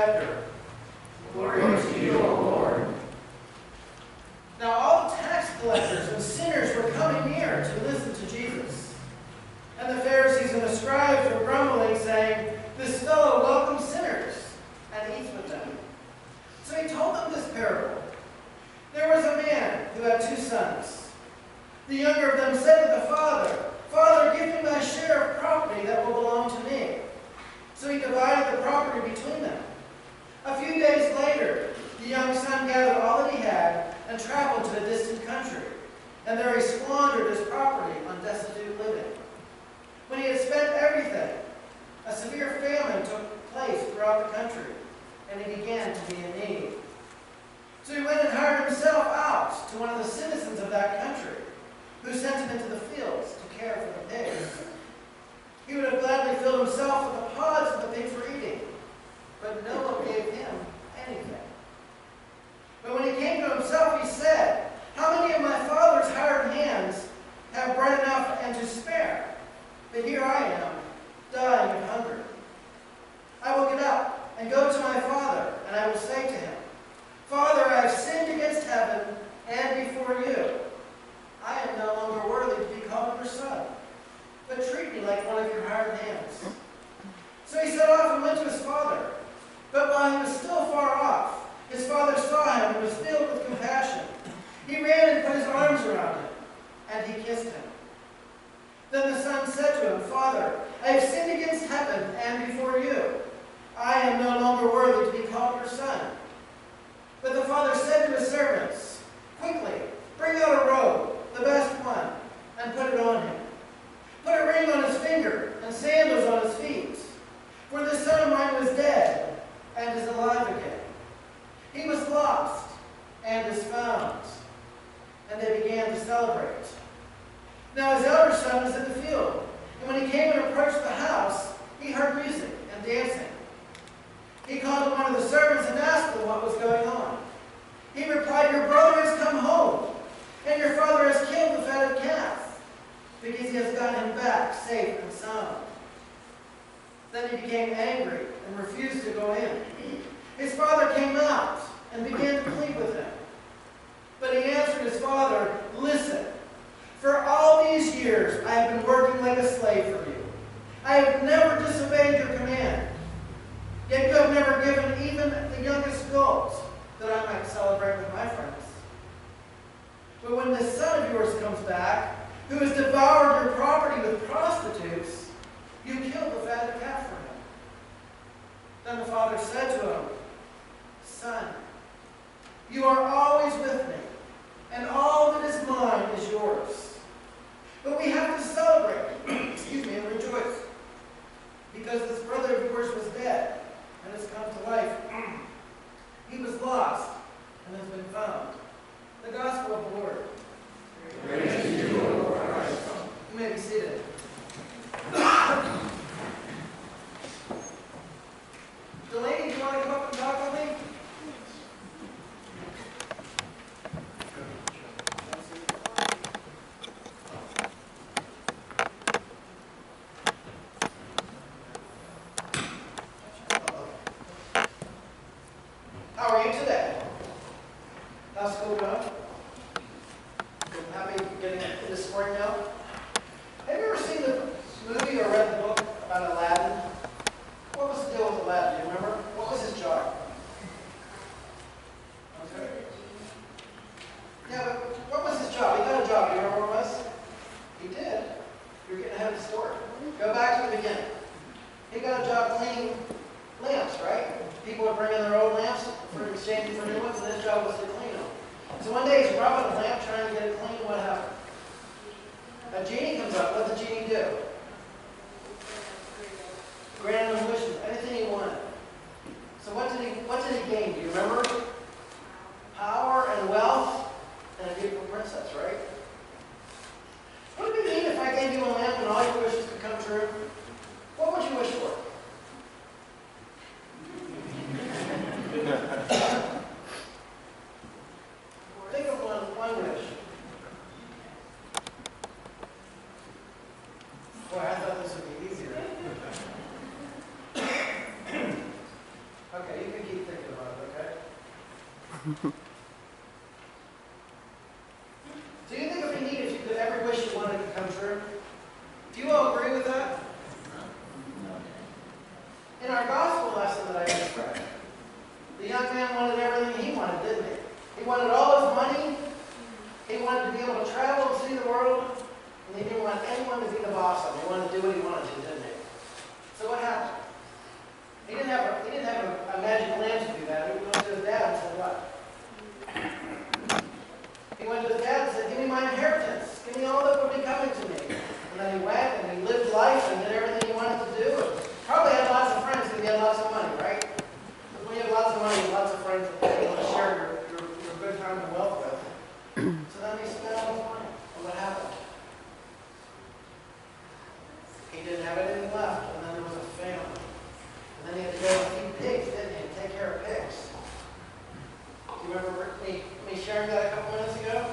chapter. Glory to you, O Lord. Now all the tax collectors and sinners were coming near to listen to Jesus. And the Pharisees and the scribes were grumbling, saying, "This fellow welcomes sinners and eats with them." So he told them this parable. There was a man who had 2 sons. The younger of them said to the father, "Father, give me my share of property that will belong to me." So he divided the property between them. A few days later, the young son gathered all that he had and traveled to a distant country. And there he squandered his property on destitute living. When he had spent everything, a severe famine took place throughout the country, and he began to be in need. So he went and hired himself out to one of the citizens of that country, who sent him into the fields to care for the pigs. He would have gladly filled himself with the pods that the pigs were eating, but no one gave him anything. But when he came to himself, he said, "How many of my father's hired hands have bread enough and to spare? But here I am, dying of hunger. I will get up and go to my father, and I will say to him, 'Father, I have sinned against heaven and before you. I am no longer worthy to be called your son, but treat me like one of your hired hands.' So he set off and went to his father. But while he was still far off, his father saw him and was filled with compassion. He ran and put his arms around him, and he kissed him. Then the son said to him, 'Father, I have sinned against heaven and before you. I am no longer worthy to be called your son.' But the father said to his servants, 'Quickly, bring out a robe, the best one, and put it on him. Put a ring on his finger and sandals on his feet. For this son of mine was dead and is alive again. He was lost and is found.' And they began to celebrate. Now his elder son was in the field, and when he came and approached the house, he heard music and dancing. He called one of the servants and asked him what was going on. He replied, 'Your brother has come home, and your father has killed the fatted calf, because he has got him back safe and sound.' Then he became angry and refused to go in. His father came out and began to plead with him. But he answered his father, 'Listen, for all these years I have been working like a slave for you. I have never disobeyed your command. Yet you have never given even the youngest goat that I might celebrate with my friends. But when this son of yours comes back, who has devoured your property with prostitutes, you killed the fatted calf for him.' Then the father said to him, 'Son, you are always with me, and all that is mine is yours. But we have to celebrate and rejoice, because this brother of yours was dead and has come to life. He was lost and has been found.'" The Gospel of the Lord. Praise to you, O Lord Christ. You may be seated. Delaney, do you want to come up and talk with me? How are you today? How's school going? Happy getting into spring now? Have you ever seen the movie or read the book about Aladdin? What was the deal with Aladdin? Do you remember? What was his job? Okay. Yeah, but what was his job? He got a job. Do you remember what it was? He did. You're getting ahead of the story. Go back to the beginning. He got a job cleaning lamps, right? People would bring in their old lamps for exchanging for new ones, and his job was to clean them. So one day he's rubbing a lamp trying to get it clean. What happened? A genie comes up. What did the genie do? Granted him wishes, anything he wanted. So what did he gain? Do you remember? Power and wealth and a beautiful princess, right? What would it mean if I gave you a lamp and all your wishes could come true? What would you wish for? Think of one wish. Do you think it would be neat if you could every wish you wanted to come true? Do you all agree with that? In our gospel lesson that I just read, the young man wanted everything he wanted, didn't he? He wanted all his money. He wanted to be able to travel and see the world. And he didn't want anyone to be the boss of him. He wanted to do what he wanted to, didn't he? So what happened? He didn't have a magic lamp to do that. He went to his dad and said, what? He went to his dad and said, give me my inheritance. Give me all that would be coming to me. And then he went and he lived life and did everything he wanted to do. And probably had lots of friends because he had lots of money, right? Because when you have lots of money, you have lots of friends that you want to share your good time and wealth with. So then he spent all his money. And what happened? He didn't have anything left, and then there was a famine. And then he had to go and feed pigs, didn't he? And take care of pigs. Do you remember me sharing that a couple minutes ago?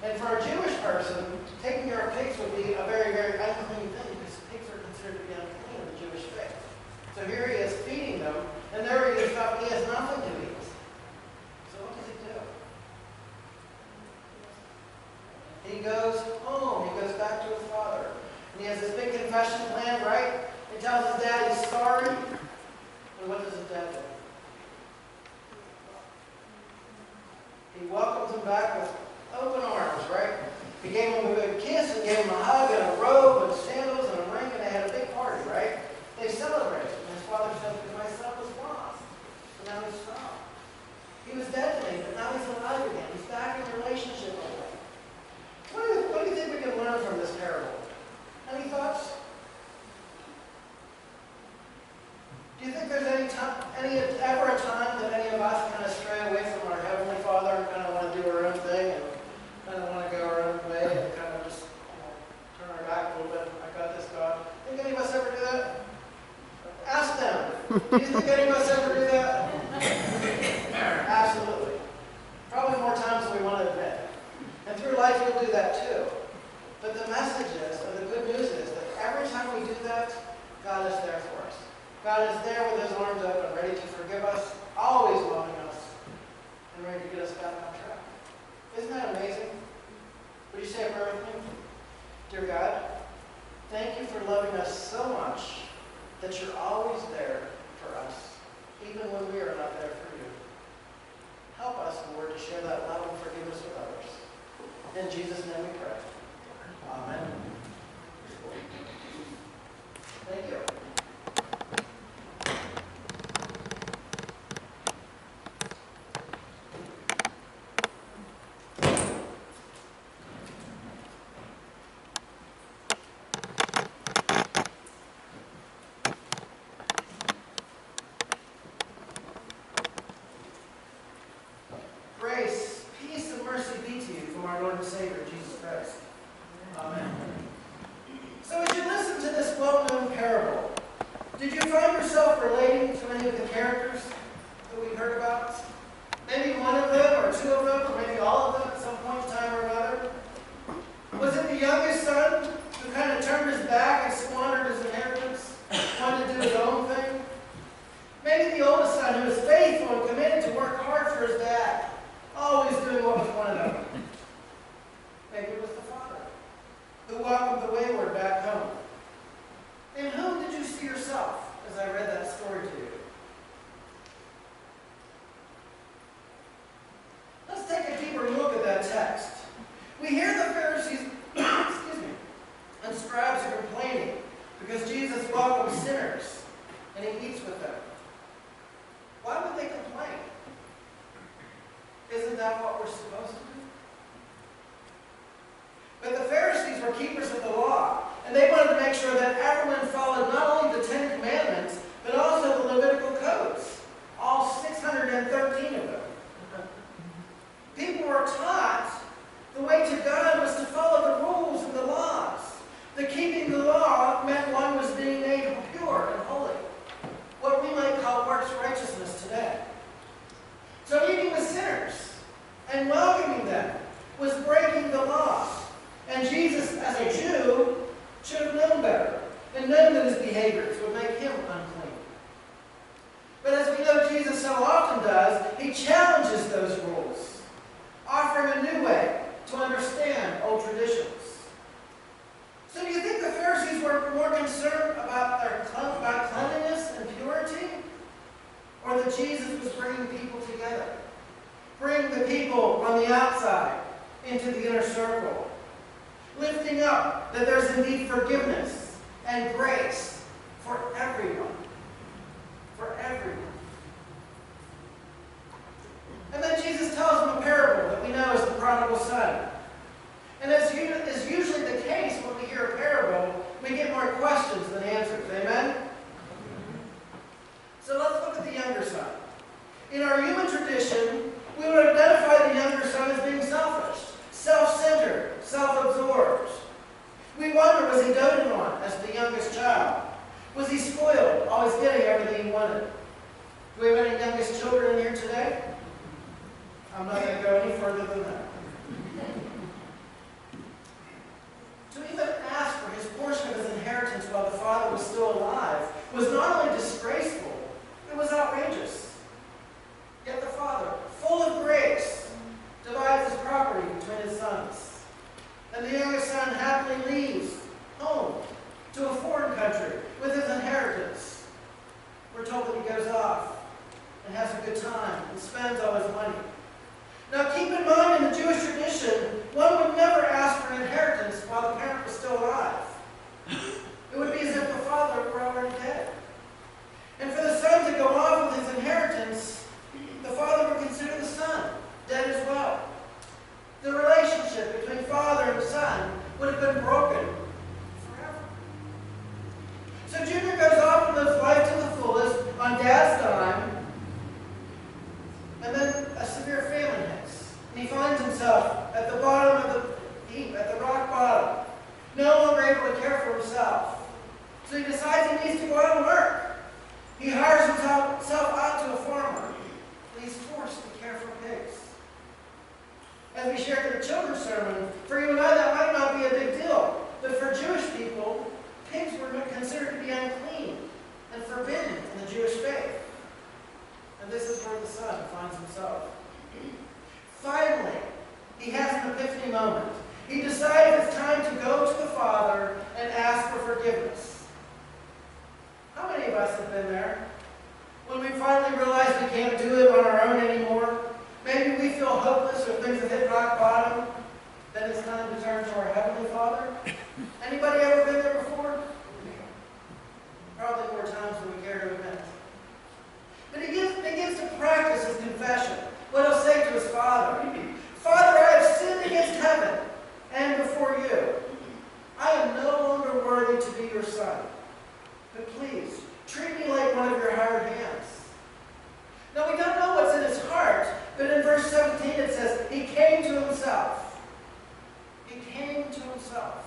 And for a Jewish person, taking care of pigs would be a very, very unclean thing because pigs are considered to be unclean in the Jewish faith. So here he is feeding them, and there he is, he has nothing to eat. So what does he do? He goes home. He goes back to his father. And he has this big confession plan, right? He tells his dad he's sorry. And what does his dad do? He welcomes him back with open arms, right? He gave him a good kiss and gave him a hug and a robe and sandals and a ring, and they had a big party, right? They celebrated. And his father said, my son was lost, but now he's found. He was dead to me, but now he's alive again. He's back in a relationship with me. What do you think we can learn from this parable? Any thoughts? Do you think there's ever a time that any of us kind of stray away from our Heavenly Father and kind of want to do our own thing and kind of want to go our own way and kind of just turn our back a little bit? I got this, God. Think any of us ever do that? Ask them. Do you think any of us ever do that? Absolutely. Probably more times than we want to admit. And through life, you'll do that too. But the message is, or the good news is, that every time we do that, God is there for us. God is there with his arms open, ready to forgive us, always loving us, and ready to get us back on track. Isn't that amazing? Would you say a prayer with me? Dear God, thank you for loving us so much that you're always there for us, even when we are not there for you. Help us, Lord, to share that love and forgiveness with others. In Jesus' name we pray. Amen. Thank you. Grace, peace, and mercy be to you from our Lord and Savior, Jesus Christ. Amen. So as you listen to this well-known parable, did you find yourself relating to any of the characters that we heard about? Maybe one of them, or two of them, or maybe all of them at some point in time or another? Was it the youngest son who kind of turned his back and squandered his inheritance, wanted to do his own thing? Maybe the oldest son who was faithful and committed to work hard for his dad, always doing what was wanted of him. Maybe it was the father who welcomed the wayward back home. In whom did you see yourself as I read that story to you? Let's take a deeper look at that text. We hear the Pharisees and scribes are complaining because Jesus welcomes sinners and he eats with them. Why would they complain? Isn't that what we're supposed to do? But the Pharisees were keepers of the law, and they wanted to make sure that everyone followed not only the Ten Commandments, but also the Levitical codes, all 613 of them. People were taught the way to God was to follow the rules and the laws. The keeping the law meant one was being made pure and holy. What we might outside into the inner circle, lifting up that there's indeed forgiveness and grace for everyone. For everyone. And then Jesus tells them a parable that we know as the prodigal son. And as is usually the case when we hear a parable, we get more questions than answers. Amen? So let's look at the younger son. In our human tradition, we would identify the younger son as being selfish, self-centered, self-absorbed. We wonder, was he doted on as the youngest child? Was he spoiled, always getting everything he wanted? Do we have any youngest children in here today? I'm not going to go any further than that. To even ask for his portion of his inheritance while the father was still alive was not only disgraceful, it was outrageous. Yet the father, full of grace, divides his property between his sons. And the youngest son happily leaves home to a foreign country with his inheritance. We're told that he goes off and has a good time and spends all his money. Now keep in mind, in the Jewish tradition, one would never ask for an inheritance while the parent was still alive. It would be as if the father were already dead. And for the son to go off with his inheritance, the father would consider the son dead as well. The relationship between father and son would have been broken forever. So Junior goes off and lives life to the fullest on Dad's dime, and then a severe failing hits, and he finds himself at the bottom of the heap, at the rock bottom, no longer able to care for himself. So he decides he needs to go out and work. He hires himself out to a farmer, and he's forced to care for pigs. As we shared in the children's sermon, for you and I that might not be a big deal, but for Jewish people, pigs were considered to be unclean and forbidden in the Jewish faith. And this is where the son finds himself. Finally, he has an epiphany moment. He decides it's time to go to the Father and ask for forgiveness. How many of us have been there? When we finally realize we can't do it on our own anymore, maybe we feel hopeless or things have hit rock bottom, then it's time to turn to our Heavenly Father. Anybody ever been there before? Probably more times than we care to admit. But he begins to practice his confession. What he'll say to his father: Father, I have sinned against heaven and before you. I am no longer worthy to be your son. But please, treat me like one of your hired hands. Now we don't know what's in his heart, but in verse 17 it says, he came to himself. He came to himself.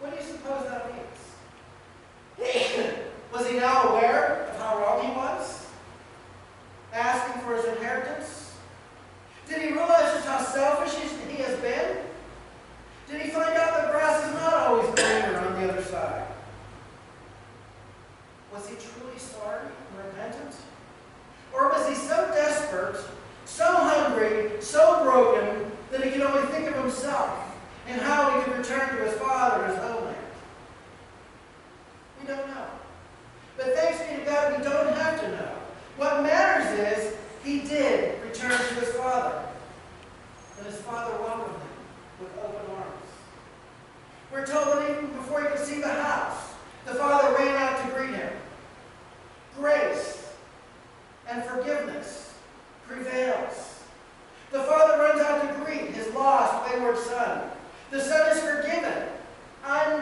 What do you suppose that means? Was he now aware of how wrong he was? Asking for his inheritance? Did he realize just how selfish he has been? Did he find out the grass is not always greener on the other side? Was he truly sorry and repentant? Or was he so desperate, so hungry, so broken, that he could only think of himself and how he could return to his father and his homeland? We don't know. But thanks be to God, we don't have to know. What matters is, he did return to his father. And his father welcomed him with open arms. We're told that even before he could see the house, the father ran out to greet him. Grace and forgiveness prevails. The father runs out to greet his lost, wayward son. The son is forgiven. I'm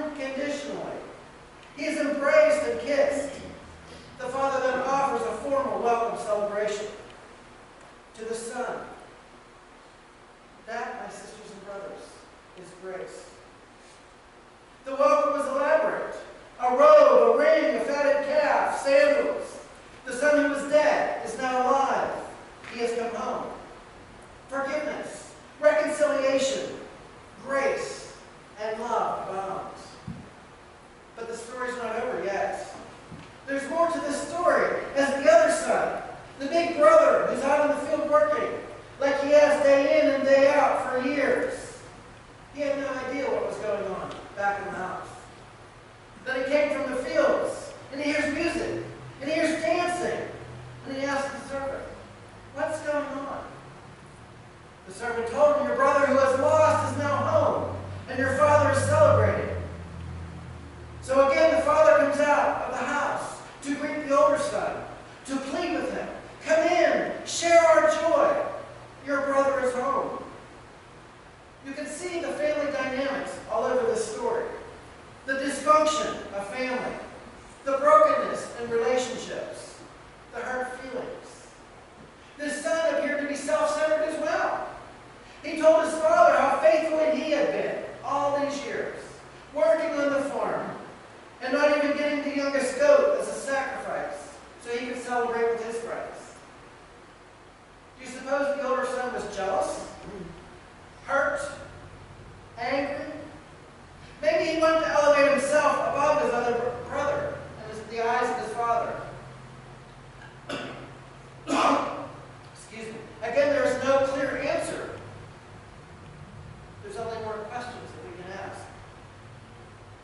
and relationships, the hurt feelings. This son appeared to be self-centered as well. He told his father how faithful he had been all these years, working on the farm, and not even getting the youngest goat as a sacrifice so he could celebrate with his friends. Do you suppose the older son was jealous? Hurt? Angry? Maybe he wanted to elevate himself above his other brother and the eyes of his father. Excuse me. Again, there is no clear answer. There's only more questions that we can ask.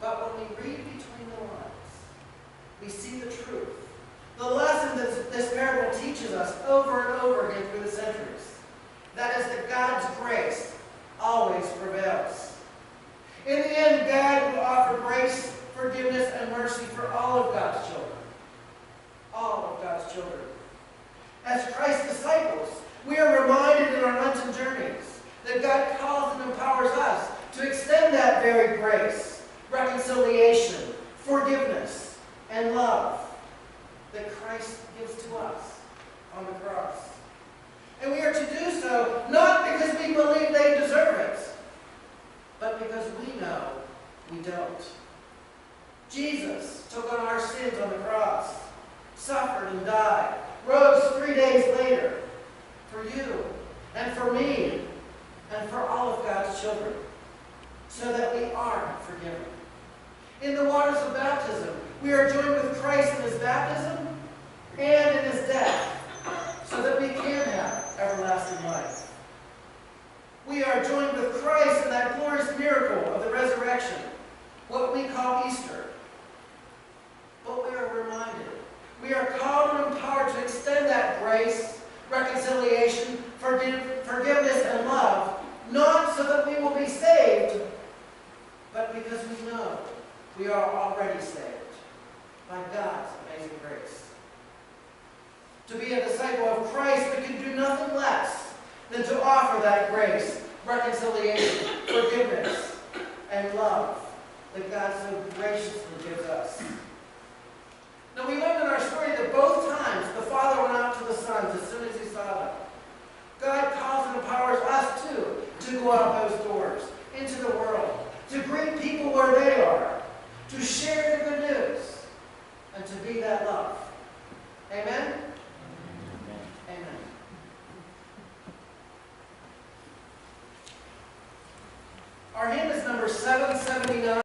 But when we read between the lines, we see the truth. The lesson that this parable teaches us over and over again through the centuries. That is that God's grace always prevails. In the end, God will offer grace, forgiveness, and mercy for all of God's children. All of God's children. As Christ's disciples, we are reminded in our Lenten journeys that God calls and empowers us to extend that very grace, reconciliation, forgiveness, and love that Christ gives to us on the cross. And we are to do so not because we believe they deserve it, but because we know we don't. Jesus took on our sins on the cross, suffered and died, rose 3 days later for you and for me and for all of God's children, so that we are forgiven. In the waters of baptism, we are joined with Christ in his baptism and in his death, so that we can have everlasting life. We are joined with Christ in that glorious miracle of the resurrection, what we call Easter. But we are reminded, we are called and empowered to extend that grace, reconciliation, forgiveness, and love, not so that we will be saved, but because we know we are already saved by God's amazing grace. To be a disciple of Christ, we can do nothing less than to offer that grace, reconciliation, forgiveness, and love that God so graciously gives us. Now, we learned in our story that both times the Father went out to the sons as soon as he saw them. God calls and empowers us, too, to go out those doors, into the world, to greet people where they are, to share the good news, and to be that love. Amen? Amen. Our hymn is number 779.